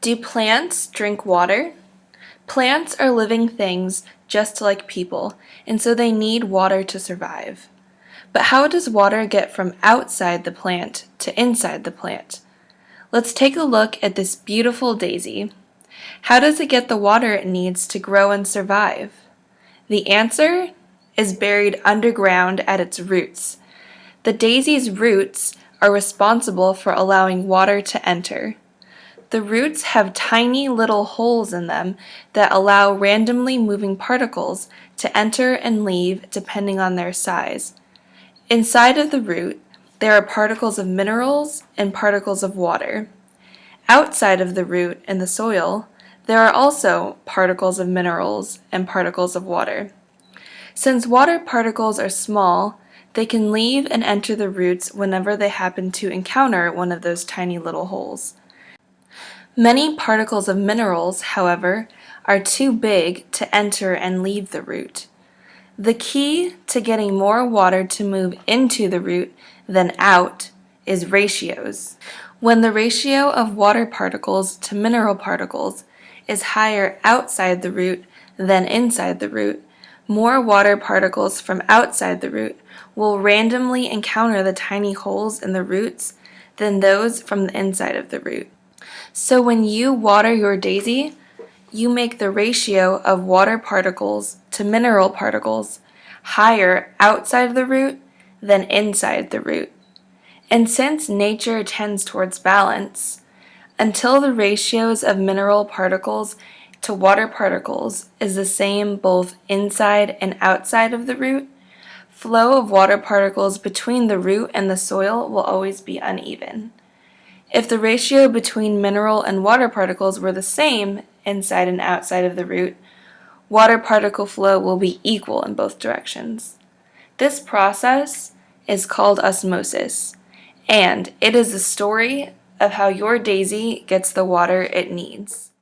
Do plants drink water? Plants are living things just like people, and so they need water to survive. But how does water get from outside the plant to inside the plant? Let's take a look at this beautiful daisy. How does it get the water it needs to grow and survive? The answer is buried underground at its roots. The daisy's roots are responsible for allowing water to enter. The roots have tiny little holes in them that allow randomly moving particles to enter and leave depending on their size. Inside of the root, there are particles of minerals and particles of water. Outside of the root in the soil, there are also particles of minerals and particles of water. Since water particles are small, they can leave and enter the roots whenever they happen to encounter one of those tiny little holes. Many particles of minerals, however, are too big to enter and leave the root. The key to getting more water to move into the root than out is ratios. When the ratio of water particles to mineral particles is higher outside the root than inside the root, more water particles from outside the root will randomly encounter the tiny holes in the roots than those from the inside of the root. So when you water your daisy, you make the ratio of water particles to mineral particles higher outside the root than inside the root. And since nature tends towards balance, until the ratios of mineral particles to water particles is the same both inside and outside of the root, flow of water particles between the root and the soil will always be uneven. If the ratio between mineral and water particles were the same inside and outside of the root, water particle flow will be equal in both directions. This process is called osmosis, and it is the story of how your daisy gets the water it needs.